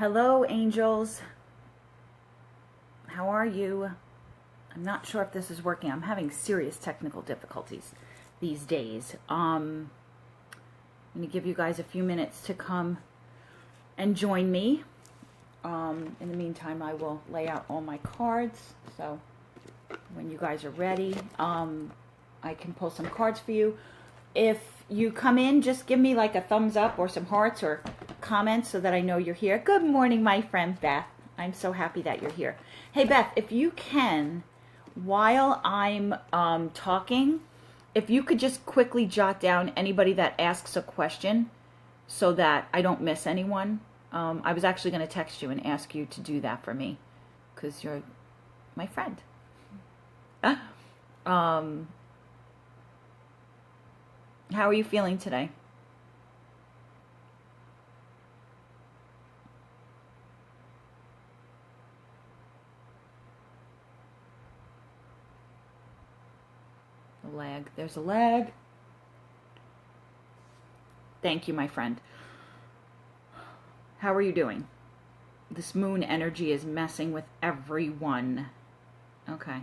Hello, angels. How are you? I'm not sure if this is working. I'm having serious technical difficulties these days. I'm going to give you guys a few minutes to come and join me. In the meantime, I will lay out all my cards. So when you guys are ready, I can pull some cards for you. If you come in, just give me like a thumbs up or some hearts or comments so that I know you're here. Good morning, my friend Beth. I'm so happy that you're here. Hey, Beth, if you can, while I'm talking, if you could just quickly jot down anybody that asks a question so that I don't miss anyone. I was actually going to text you and ask you to do that for me because you're my friend. How are you feeling today? A lag. There's a lag. Thank you, my friend. How are you doing? This moon energy is messing with everyone. Okay.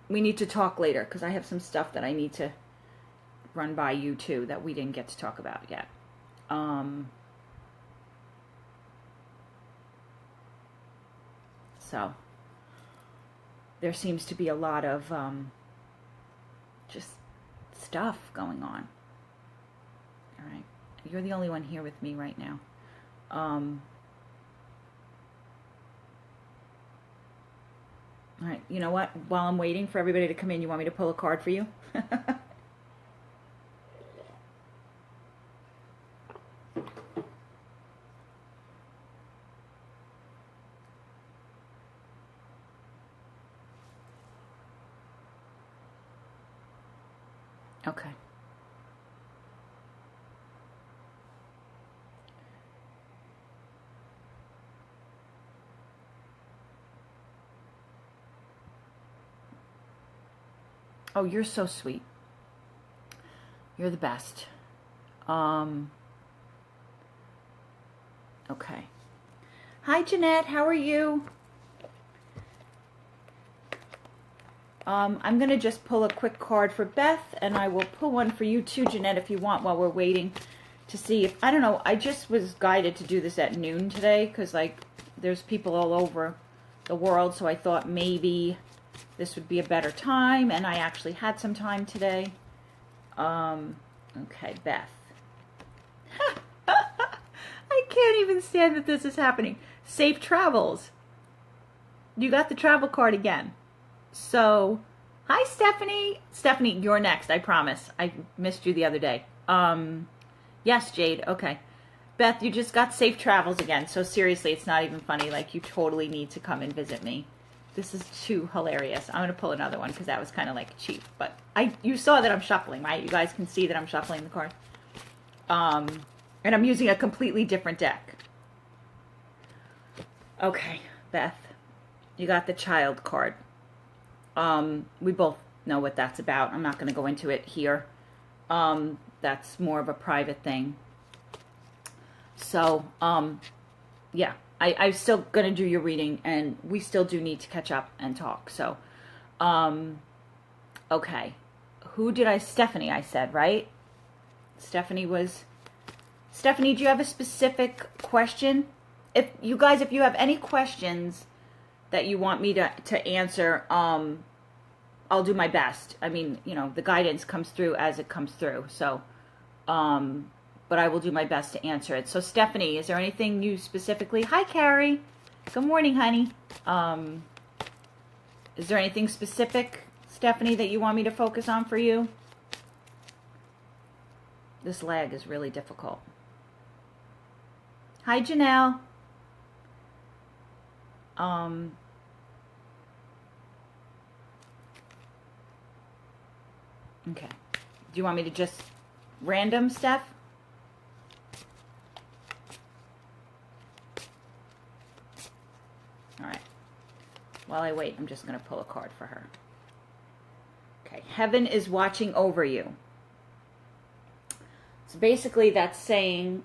We need to talk later because I have some stuff that I need to run by you too that we didn't get to talk about yet. So there seems to be a lot of just stuff going on. All right, you're the only one here with me right now. All right, you know what? While I'm waiting for everybody to come in, you want me to pull a card for you? Okay. Oh, you're so sweet. You're the best. Okay. Hi, Jeanette. How are you? I'm going to just pull a quick card for Beth, and I will pull one for you too, Jeanette, if you want, while we're waiting to see if, I don't know, I just was guided to do this at noon today, because, like, there's people all over the world, so I thought maybe this would be a better time, and I actually had some time today. Okay, Beth. I can't even stand that this is happening. Safe travels. You got the travel card again. So, hi, Stephanie. Stephanie, you're next, I promise. I missed you the other day. Yes, Jade. Okay. Beth, you just got safe travels again. So seriously, it's not even funny. Like, you totally need to come and visit me. This is too hilarious. I'm going to pull another one because that was kind of like cheap. But you saw that I'm shuffling, right? You guys can see that I'm shuffling the card. And I'm using a completely different deck. Okay, Beth. You got the child card. We both know what that's about. I'm not going to go into it here. That's more of a private thing. So, yeah, I'm still going to do your reading, and we still do need to catch up and talk. So, okay. Who did Stephanie, I said, right? Stephanie, do you have a specific question? If you have any questions that you want me to answer, I'll do my best. I mean, you know, the guidance comes through as it comes through. So, but I will do my best to answer it. So, Stephanie, is there anything you specifically? Hi, Carrie. Good morning, honey. Is there anything specific, Stephanie, that you want me to focus on for you? This lag is really difficult. Hi, Janelle. Okay. Do you want me to just random, Steph? All right. While I wait, I'm just going to pull a card for her. Okay. Heaven is watching over you. So basically that's saying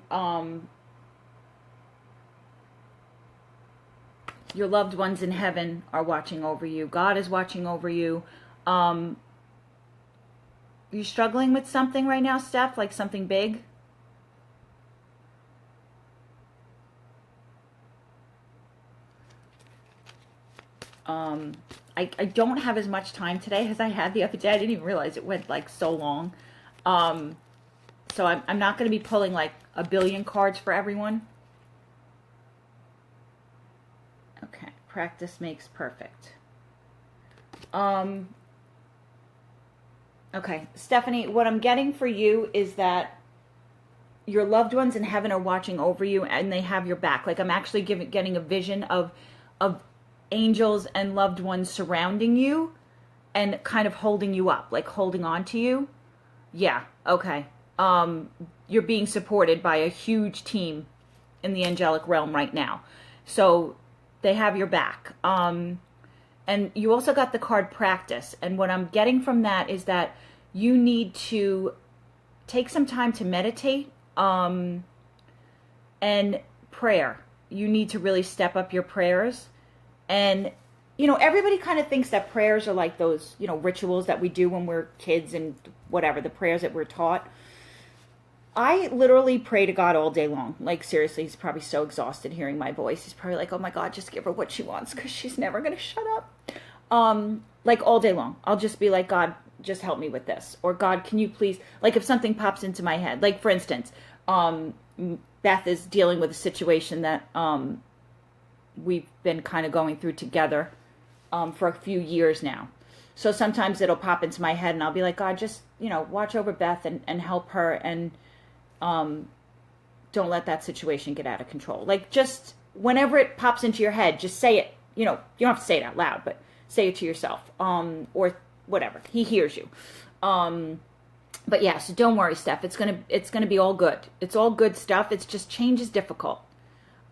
your loved ones in heaven are watching over you. God is watching over you. You struggling with something right now, Steph? Like something big? I don't have as much time today as I had the other day. I didn't even realize it went like so long. So I'm not going to be pulling like a billion cards for everyone. Okay, practice makes perfect. Okay, Stephanie, what I'm getting for you is that your loved ones in heaven are watching over you and they have your back. Like I'm actually getting a vision of angels and loved ones surrounding you and kind of holding you up, like holding on to you. Yeah, okay. You're being supported by a huge team in the angelic realm right now. So they have your back. And you also got the card practice. And what I'm getting from that is that you need to take some time to meditate and prayer. You need to really step up your prayers. And, you know, everybody kind of thinks that prayers are like those, you know, rituals that we do when we're kids and whatever, the prayers that we're taught. I literally pray to God all day long. Like, seriously, he's probably so exhausted hearing my voice. He's probably like, oh my God, just give her what she wants because she's never going to shut up. Like all day long. I'll just be like, God, just help me with this. Or God, can you please, like if something pops into my head, like for instance, Beth is dealing with a situation that we've been kind of going through together for a few years now. So sometimes it'll pop into my head and I'll be like, God, just, you know, watch over Beth and help her and don't let that situation get out of control. Like just whenever it pops into your head, just say it. You know, you don't have to say it out loud, but say it to yourself or whatever. He hears you. But yeah, so don't worry, Steph. It's gonna be all good. It's all good stuff. It's just change is difficult.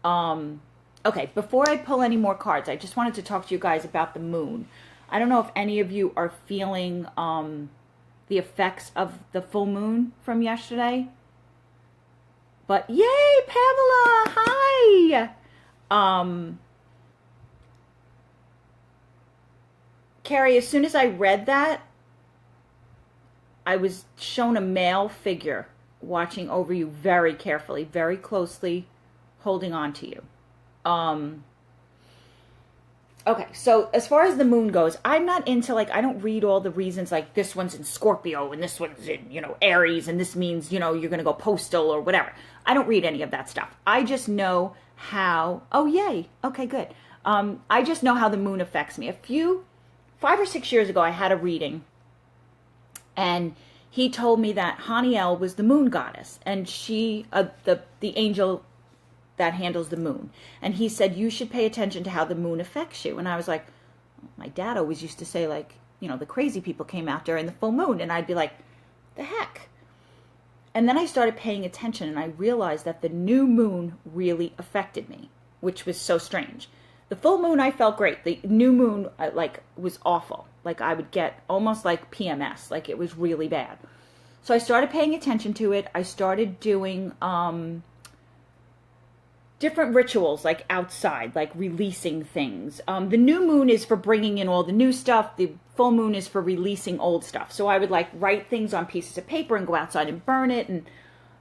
Okay, before I pull any more cards, I just wanted to talk to you guys about the moon. I don't know if any of you are feeling the effects of the full moon from yesterday. But yay, Pamela! Hi! Carrie, as soon as I read that, I was shown a male figure watching over you very carefully, very closely, holding on to you. Okay, so as far as the moon goes, I'm not into, like, I don't read all the reasons, like, this one's in Scorpio, and this one's in, you know, Aries, and this means, you know, you're going to go postal, or whatever. I don't read any of that stuff. I just know how, oh, yay, okay, good. I just know how the moon affects me. 5 or 6 years ago, I had a reading, and he told me that Haniel was the moon goddess, and she, the angel that handles the moon. And he said, you should pay attention to how the moon affects you. And I was like, my dad always used to say, like, you know, the crazy people came out during the full moon. And I'd be like, the heck? And then I started paying attention, and I realized that the new moon really affected me, which was so strange. The full moon, I felt great. The new moon, like, was awful. Like, I would get almost like PMS. Like, it was really bad. So I started paying attention to it. I started doing different rituals, like outside, like releasing things. The new moon is for bringing in all the new stuff. The full moon is for releasing old stuff. So I would like write things on pieces of paper and go outside and burn it. And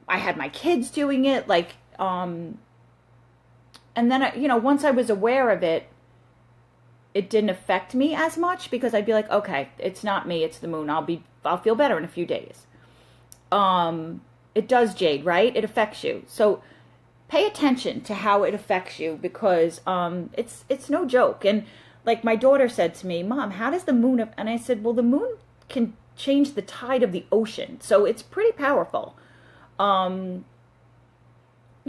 I had my kids doing it. Like, and then, you know, once I was aware of it, it didn't affect me as much because I'd be like, okay, it's not me, it's the moon. I'll feel better in a few days. It does, Jade, right? It affects you. So pay attention to how it affects you because it's no joke. And like my daughter said to me, Mom, how does the moon... And I said, well, the moon can change the tide of the ocean. So it's pretty powerful. You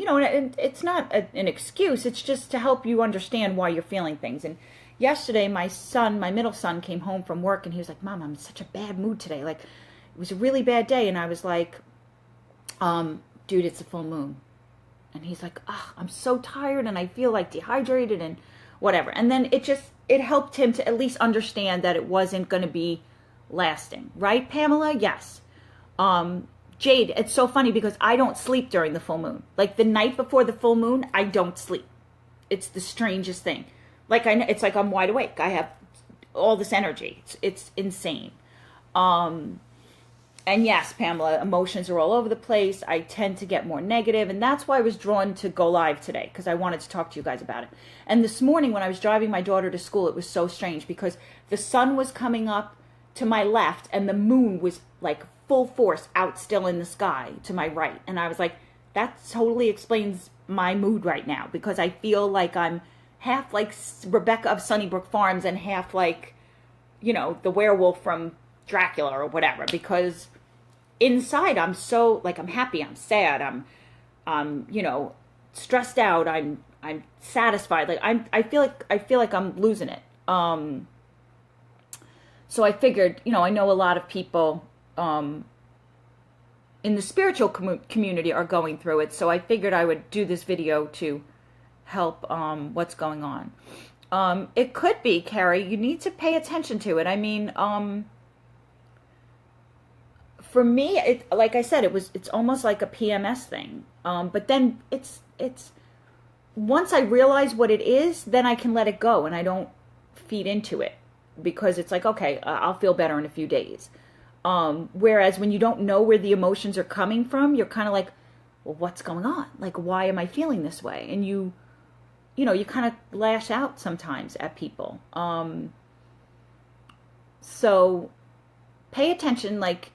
know, and it's not an excuse. It's just to help you understand why you're feeling things. And yesterday, my middle son, came home from work and he was like, Mom, I'm in such a bad mood today. Like, it was a really bad day. And I was like, dude, it's a full moon. And he's like, oh, I'm so tired and I feel like dehydrated and whatever. And then it helped him to at least understand that it wasn't going to be lasting. Right, Pamela? Yes. Jade, it's so funny because I don't sleep during the full moon. Like the night before the full moon, I don't sleep. It's the strangest thing. Like it's like I'm wide awake. I have all this energy. It's insane. And yes, Pamela, emotions are all over the place. I tend to get more negative, and that's why I was drawn to go live today, because I wanted to talk to you guys about it. And this morning when I was driving my daughter to school, it was so strange because the sun was coming up to my left and the moon was like full force out still in the sky to my right. And I was like, that totally explains my mood right now, because I feel like I'm half like Rebecca of Sunnybrook Farms and half like, you know, the werewolf from Dracula or whatever, because inside I'm so like, I'm happy, I'm sad, I'm you know, stressed out, I'm satisfied, like I feel like I'm losing it. So I figured, you know, I know a lot of people in the spiritual community are going through it, so I figured I would do this video to help what's going on. It could be, Carrie, you need to pay attention to it. I mean, for me, it, like I said, it's almost like a PMS thing. But then it's once I realize what it is, then I can let it go and I don't feed into it, because it's like, okay, I'll feel better in a few days. Whereas when you don't know where the emotions are coming from, you're kind of like, well, what's going on? Like, why am I feeling this way? And you know, you kind of lash out sometimes at people. So pay attention. Like,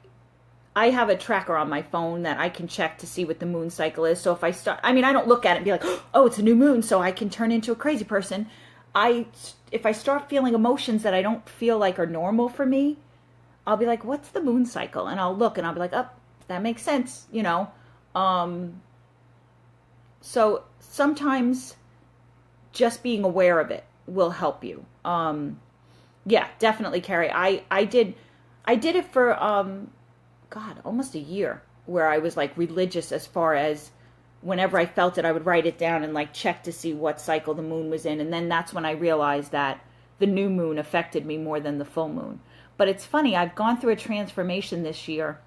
I have a tracker on my phone that I can check to see what the moon cycle is. So if I start, I mean, I don't look at it and be like, oh, it's a new moon, so I can turn into a crazy person. If I start feeling emotions that I don't feel like are normal for me, I'll be like, what's the moon cycle? And I'll look and I'll be like, oh, that makes sense, you know. So sometimes just being aware of it will help you. Yeah, definitely, Carrie. I did it for, God, almost a year, where I was like religious as far as whenever I felt it, I would write it down and like check to see what cycle the moon was in. And then that's when I realized that the new moon affected me more than the full moon. But it's funny, I've gone through a transformation this year.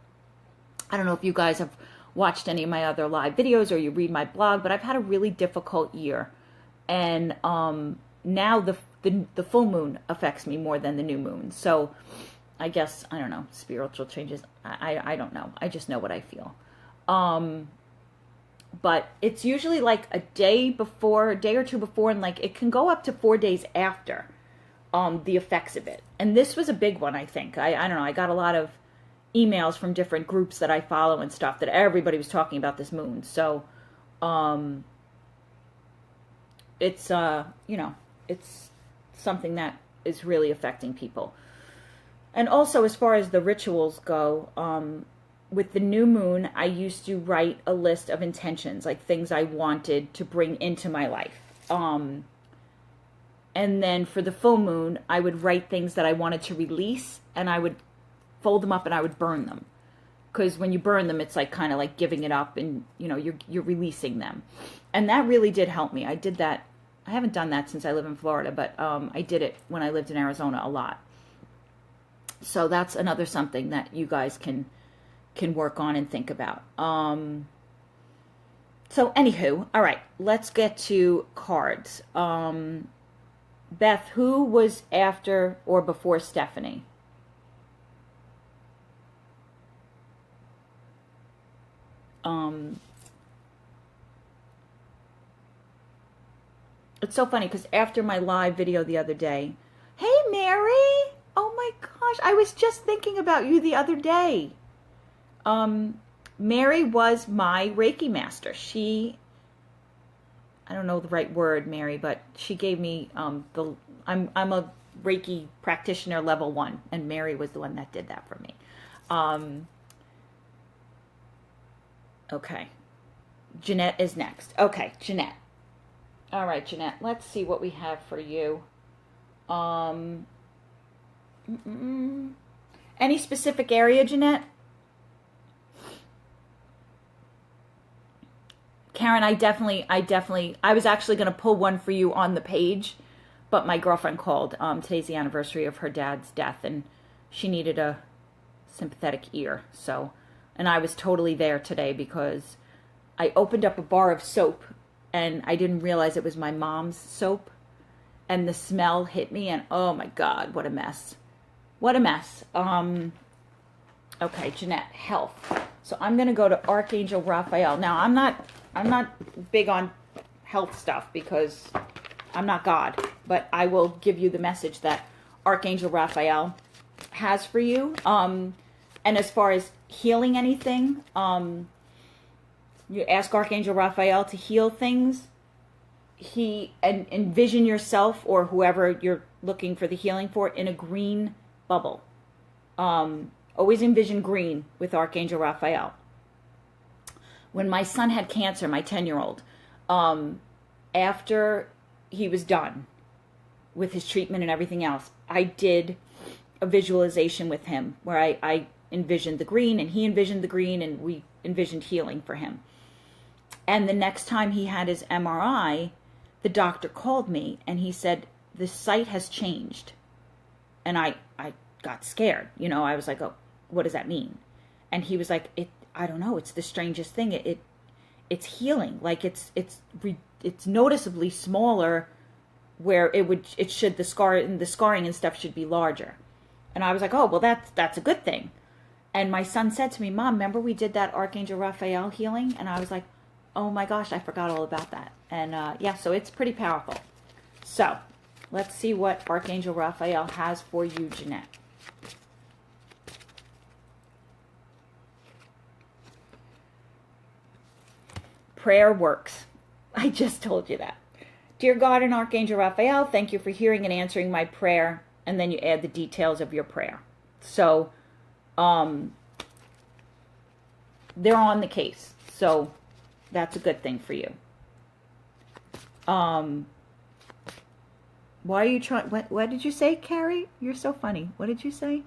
I don't know if you guys have watched any of my other live videos or you read my blog, but I've had a really difficult year. And now the full moon affects me more than the new moon. So I guess, I don't know, spiritual changes. I don't know. I just know what I feel. But it's usually like a day before, a day or two before, and like it can go up to 4 days after the effects of it. And this was a big one, I think. I don't know. I got a lot of emails from different groups that I follow and stuff that everybody was talking about this moon. So it's, you know, it's something that is really affecting people. And also, as far as the rituals go, with the new moon, I used to write a list of intentions, like things I wanted to bring into my life. And then for the full moon, I would write things that I wanted to release, and I would fold them up and I would burn them. Because when you burn them, it's like kind of like giving it up, and you know, you're releasing them. And that really did help me. I did that. I haven't done that since I live in Florida, but I did it when I lived in Arizona a lot. So that's another something that you guys can work on and think about. So anywho, all right, let's get to cards. Beth, who was after or before Stephanie? It's so funny because after my live video the other day, hey Mary, oh my gosh, I was just thinking about you the other day. Mary was my Reiki master. I don't know the right word, Mary, but she gave me I'm a Reiki practitioner level 1, and Mary was the one that did that for me. Okay. Jeanette is next. Okay, Jeanette. All right, Jeanette, let's see what we have for you. Any specific area, Jeanette? Karen, I was actually going to pull one for you on the page, but my girlfriend called. Today's the anniversary of her dad's death, and she needed a sympathetic ear. So, and I was totally there today because I opened up a bar of soap, and I didn't realize it was my mom's soap. and the smell hit me, and oh my God, what a mess. What a mess. Okay, Jeanette, health. So I'm going to go to Archangel Raphael. Now, I'm not big on health stuff because I'm not God, but I will give you the message that Archangel Raphael has for you. And as far as healing anything, you ask Archangel Raphael to heal things. And envision yourself or whoever you're looking for the healing for in a green bubble. Always envision green with Archangel Raphael. When my son had cancer, my 10-year-old, after he was done with his treatment and everything else, I did a visualization with him where I envisioned the green and he envisioned the green and we envisioned healing for him. And the next time he had his MRI, the doctor called me and he said, the site has changed. And I got scared. I was like, oh, what does that mean? And he was like, I don't know. It's the strangest thing. It's healing. Like it's noticeably smaller where the scarring and stuff should be larger. And I was like, oh, well, that's a good thing. And my son said to me, Mom, remember we did that Archangel Raphael healing? And I was like, oh my gosh, I forgot all about that. And yeah, so it's pretty powerful. So let's see what Archangel Raphael has for you, Jeanette. Prayer works. I just told you that. Dear God and Archangel Raphael, thank you for hearing and answering my prayer. And then you add the details of your prayer. So they're on the case. So that's a good thing for you. Why are you trying? What did you say, Carrie? You're so funny. What did you say?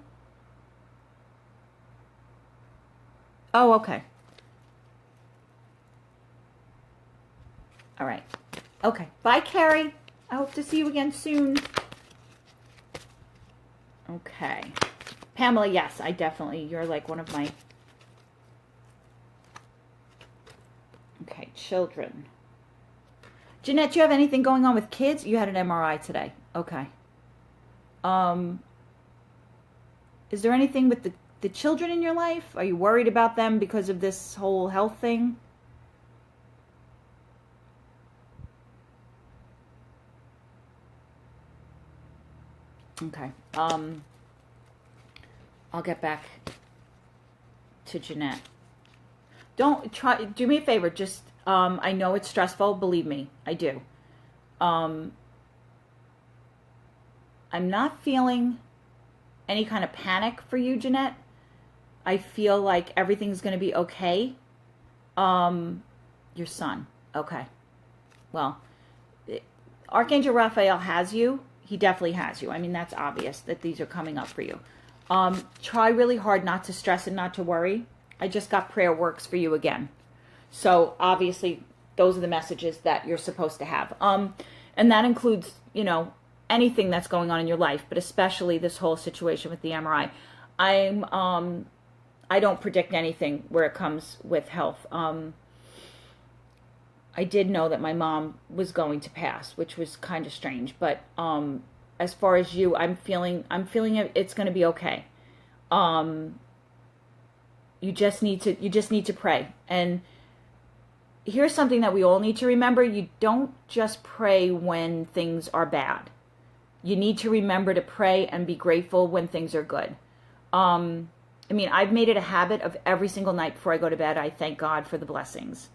Oh, okay. All right. Okay. Bye, Carrie. I hope to see you again soon. Okay. Pamela, yes, you're like one of my... Okay, children. Jeanette, do you have anything going on with kids? You had an MRI today. Okay. Is there anything with the children in your life? Are you worried about them because of this whole health thing? Okay. I'll get back to Jeanette. Do me a favor, just, I know it's stressful, believe me, I do. I'm not feeling any kind of panic for you, Jeanette. I feel like everything's going to be okay. Your son, okay. Well, Archangel Raphael has you. He definitely has you. I mean, that's obvious that these are coming up for you. Try really hard not to stress and not to worry. I just got prayer works for you again. So obviously those are the messages that you're supposed to have. And that includes, anything that's going on in your life, but especially this whole situation with the MRI. I don't predict anything where it comes with health. I did know that my mom was going to pass, which was kind of strange, but as far as you, I'm feeling it's going to be okay. You just need to pray. And here's something that we all need to remember. You don't just pray when things are bad. You need to remember to pray and be grateful when things are good. I've made it a habit of every single night before I go to bed, I thank God for the blessings.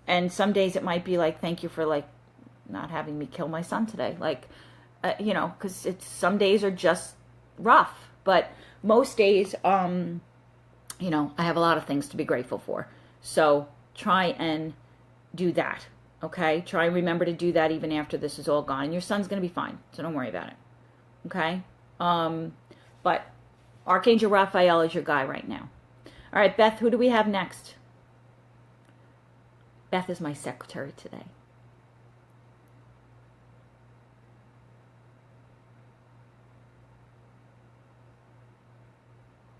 And some days it might be like, thank you for not having me kill my son today. Because some days are just rough. But most days, I have a lot of things to be grateful for. So try and do that, okay? Try and remember to do that even after this is all gone. And your son's going to be fine, so don't worry about it, okay? But Archangel Raphael is your guy right now. All right, Beth, who do we have next? Beth is my secretary today.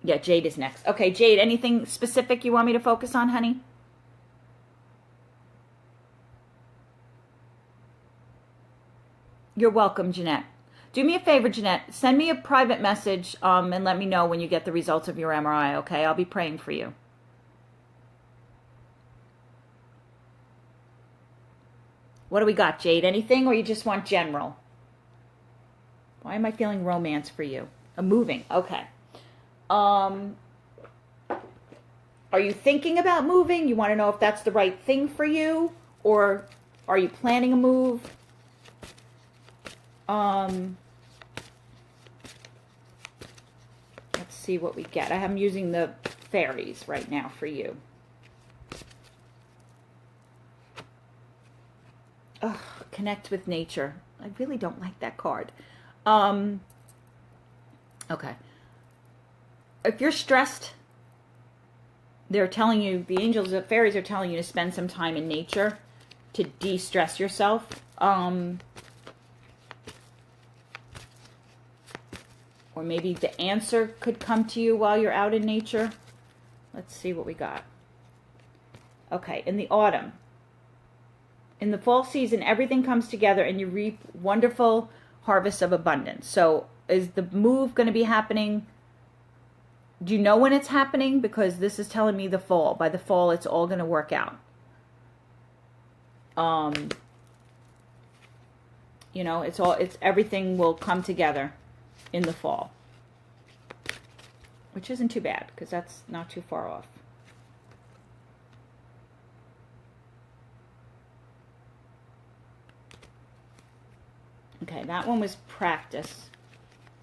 Yeah, Jade is next. Okay, Jade, anything specific you want me to focus on, honey? You're welcome, Jeanette. Do me a favor, Jeanette. Send me a private message and let me know when you get the results of your MRI, okay? I'll be praying for you. What do we got, Jade? Anything, or you just want general? Why am I feeling romance for you? Moving, okay. Are you thinking about moving? You want to know if that's the right thing for you? Or are you planning a move? Let's see what we get. I'm using the fairies right now for you. Ugh, connect with nature. I really don't like that card. Okay. If you're stressed, they're telling you, the angels, the fairies are telling you to spend some time in nature to de-stress yourself. Or maybe the answer could come to you while you're out in nature. Let's see what we got. Okay, in the autumn. In the fall season, everything comes together and you reap wonderful harvests of abundance. So is the move going to be happening? Do you know when it's happening? Because this is telling me the fall. By the fall, it's all going to work out. You know, everything will come together in the fall. Which isn't too bad, because that's not too far off. Okay, that one was practice.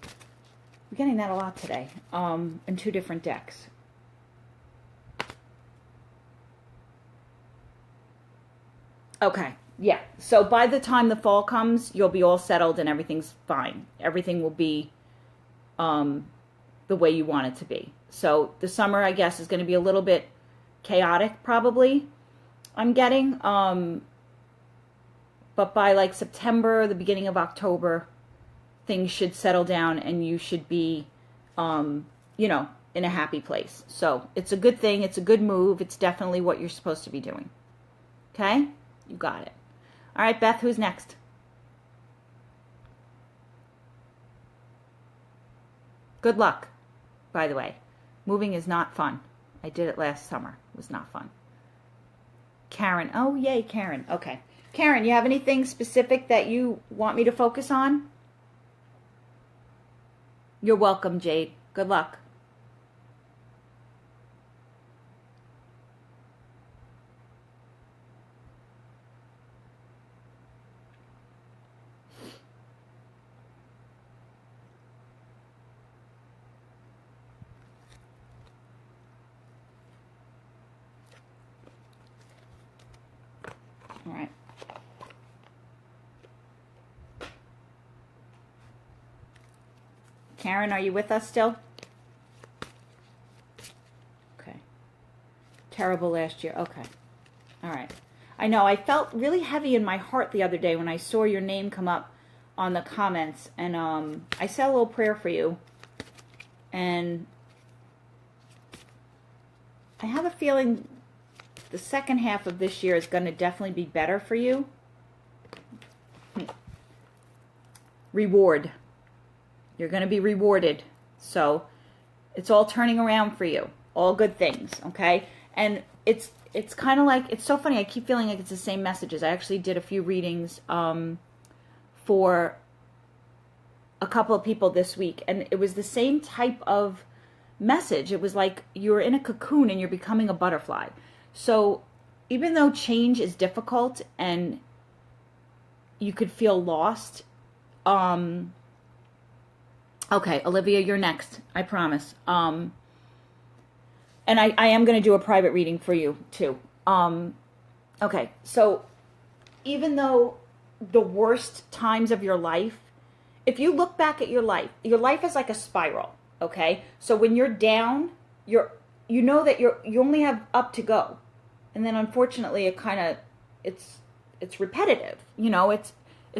We're getting that a lot today, in 2 different decks. Okay, yeah. So by the time the fall comes, you'll be all settled and everything's fine. Everything will be the way you want it to be. So the summer, I guess, is going to be a little bit chaotic, probably, I'm getting. But by like September, the beginning of October, things should settle down and you should be, you know, in a happy place. So it's a good thing. It's a good move. It's definitely what you're supposed to be doing. Okay? You got it. All right, Beth, who's next? Good luck, by the way. Moving is not fun. I did it last summer. It was not fun. Karen. Oh, yay, Karen. Okay. Karen, you have anything specific that you want me to focus on? You're welcome, Jade. Good luck. All right. Karen, are you with us still? Okay. Terrible last year. Okay. All right. I know. I felt really heavy in my heart the other day when I saw your name come up on the comments. And I said a little prayer for you. And I have a feeling the second half of this year is going to definitely be better for you. Reward. You're going to be rewarded. So it's all turning around for you. All good things, okay? And it's kind of like, it's so funny. I keep feeling like it's the same messages. I actually did a few readings for a couple of people this week. And it was the same type of message. It was like you're in a cocoon and you're becoming a butterfly. So even though change is difficult and you could feel lost, okay, Olivia, you're next. I promise. And I am going to do a private reading for you, too. Okay, so even though the worst times of your life, if you look back at your life is like a spiral, okay? So when you're down, you know that you only have up to go. And then unfortunately, it's repetitive. You know, it's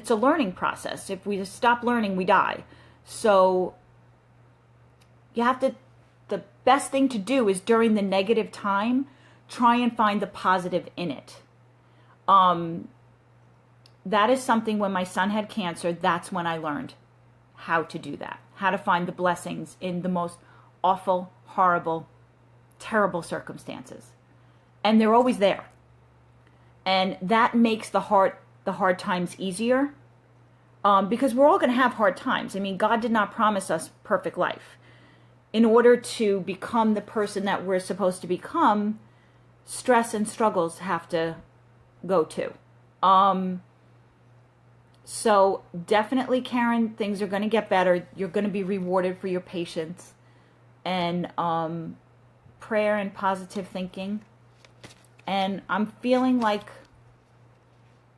a learning process. If we stop learning, we die. So you have to, the best thing to do is during the negative time, try and find the positive in it. that is something, when my son had cancer, that's when I learned how to do that, how to find the blessings in the most awful, horrible, terrible circumstances. And they're always there. And that makes the hard times easier, because we're all going to have hard times. I mean, God did not promise us perfect life. In order to become the person that we're supposed to become, stress and struggles have to go too. So definitely, Karen, things are going to get better. You're going to be rewarded for your patience and prayer and positive thinking. And I'm feeling like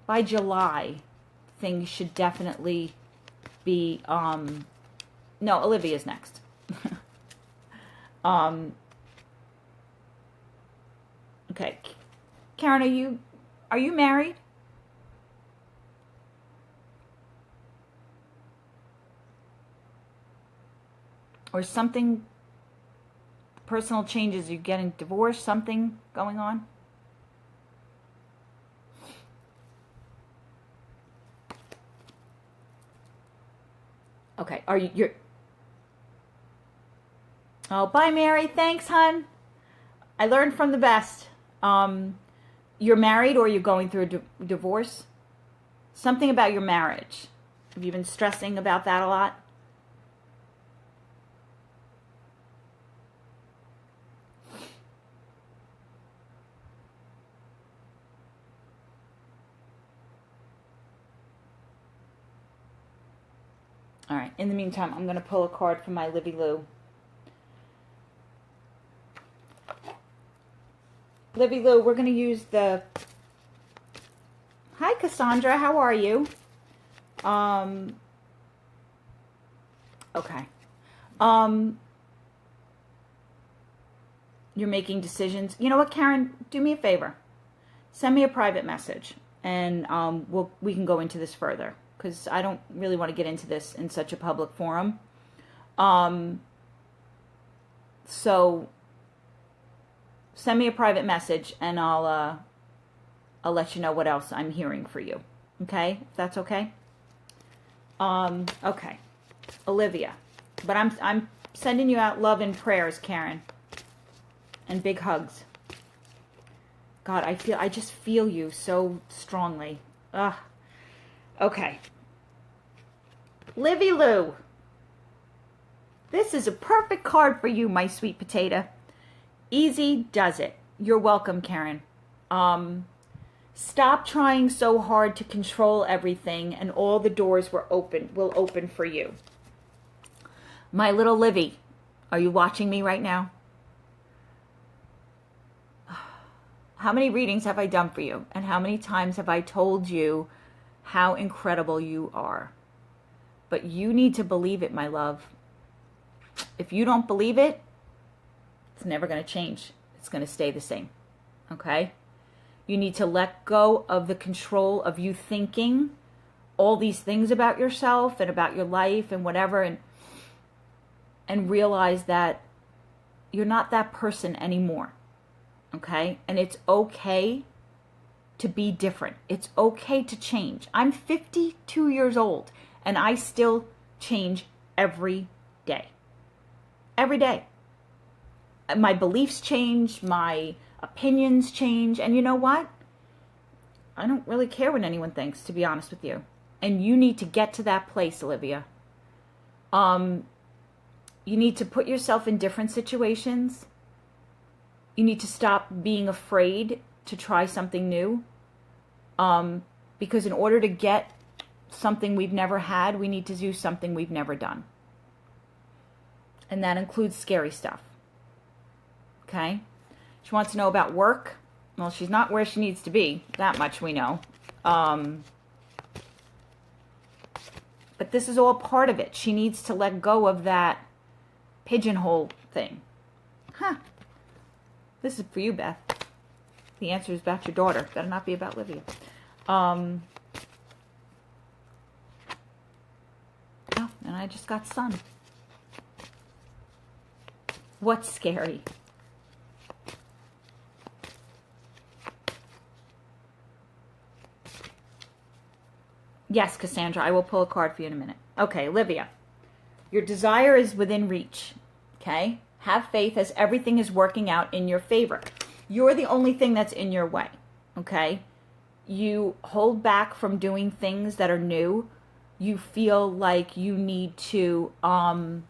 by July, things should definitely be, no, Olivia's next. Okay. Karen, are you married? Or something, personal changes, you getting divorced, something going on? Okay, you're... Oh, bye, Mary. Thanks, hon. I learned from the best. You're married, or you're going through a divorce? Something about your marriage. Have you been stressing about that a lot? All right. In the meantime, I'm going to pull a card from my Livy Lou. Livy Lou, we're going to use the... Hi, Cassandra. How are you? Okay. You're making decisions. You know what, Karen? Do me a favor. Send me a private message, and we can go into this further, because I don't really want to get into this in such a public forum. So send me a private message, and I'll let you know what else I'm hearing for you. Okay? If that's okay? Okay. Olivia. But I'm sending you out love and prayers, Karen. And big hugs. God, I just feel you so strongly. Ugh. Okay. Livy Lou. This is a perfect card for you, my sweet potato. Easy does it. You're welcome, Karen. Stop trying so hard to control everything, and all the doors will open for you. My little Livy, are you watching me right now? How many readings have I done for you? And how many times have I told you how incredible you are? But you need to believe it, my love. If you don't believe it, it's never going to change. It's going to stay the same. Okay? You need to let go of the control of you thinking all these things about yourself and about your life and whatever, and realize that you're not that person anymore. Okay? And it's okay to be different. It's okay to change. I'm 52 years old, and I still change every day. Every day. My beliefs change, my opinions change, and you know what? I don't really care what anyone thinks, to be honest with you. And you need to get to that place, Olivia. You need to put yourself in different situations. You need to stop being afraid to try something new. Because in order to get something we've never had, we need to do something we've never done. And that includes scary stuff. Okay? She wants to know about work. Well, she's not where she needs to be. That much we know. But this is all part of it. She needs to let go of that pigeonhole thing. Huh. This is for you, Beth. The answer is about your daughter. Better not be about Livia. Oh, and I just got sun. What's scary? Yes, Cassandra, I will pull a card for you in a minute. Okay, Olivia, your desire is within reach. Okay? Have faith as everything is working out in your favor. You're the only thing that's in your way. Okay? You hold back from doing things that are new. You feel like you need to, oh,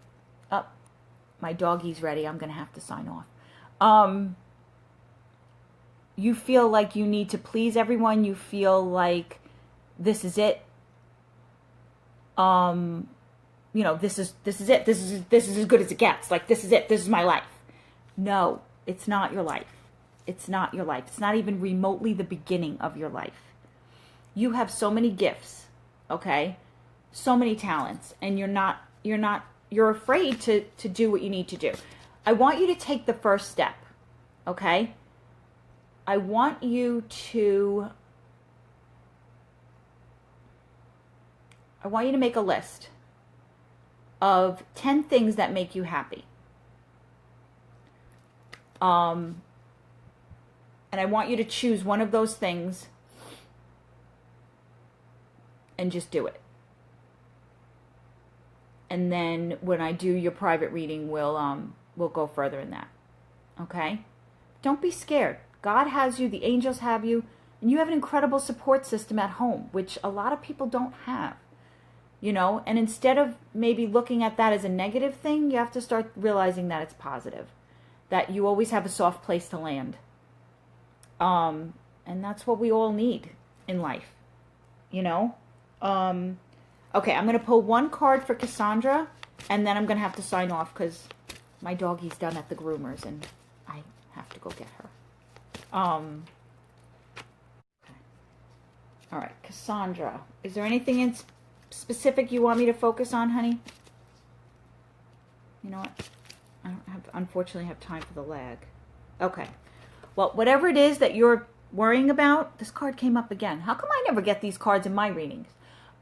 my doggy's ready. I'm going to have to sign off. You feel like you need to please everyone. You feel like this is it. You know, this is it. This is as good as it gets. Like, this is it. This is my life. No, it's not your life. It's not your life. It's not even remotely the beginning of your life. You have so many gifts, okay? So many talents, and you're afraid to do what you need to do. I want you to take the first step, okay? I want you to make a list of 10 things that make you happy. And I want you to choose one of those things and just do it. And then when I do your private reading, we'll go further in that. Okay? Don't be scared. God has you, the angels have you, and you have an incredible support system at home, which a lot of people don't have. You know, and instead of maybe looking at that as a negative thing, you have to start realizing that it's positive. That you always have a soft place to land. And that's what we all need in life. You know? Okay, I'm going to pull one card for Cassandra, and then I'm going to have to sign off because my doggy's done at the groomers, and I have to go get her. Okay. All right, Cassandra, is there anything in specific you want me to focus on, honey? You know what? I don't unfortunately have time for the lag. Okay. Well, whatever it is that you're worrying about, this card came up again. How come I never get these cards in my readings?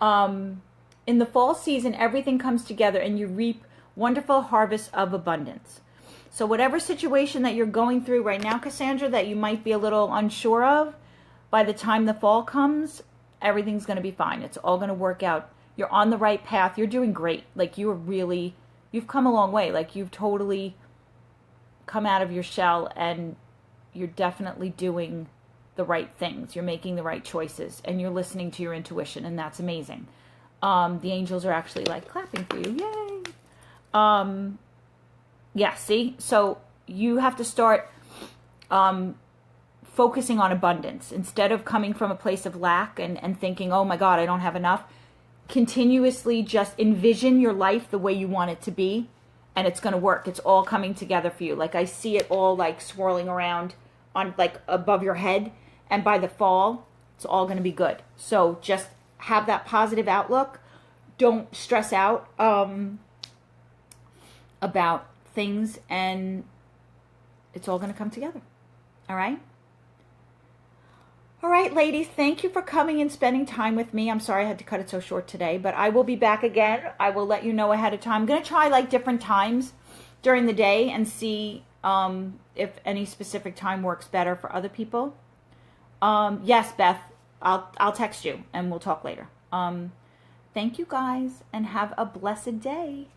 In the fall season, everything comes together and you reap wonderful harvests of abundance. So whatever situation that you're going through right now, Cassandra, that you might be a little unsure of, by the time the fall comes, everything's going to be fine. It's all going to work out. You're on the right path. You're doing great. Like, you've come a long way. Like, you've totally come out of your shell, and you're definitely doing the right things. You're making the right choices, and you're listening to your intuition, and that's amazing. The angels are actually, like, clapping for you. Yay! Yeah, see? So you have to start focusing on abundance. Instead of coming from a place of lack and thinking, oh my God, I don't have enough, continuously just envision your life the way you want it to be, and it's going to work. It's all coming together for you. Like, I see it all like swirling around on like above your head, and by the fall, it's all going to be good. So just have that positive outlook. Don't stress out about things, and it's all going to come together. All right? All right, ladies, thank you for coming and spending time with me. I'm sorry I had to cut it so short today, but I will be back again. I will let you know ahead of time. I'm going to try like different times during the day and see if any specific time works better for other people. Yes, Beth, I'll text you and we'll talk later. Thank you guys, and have a blessed day.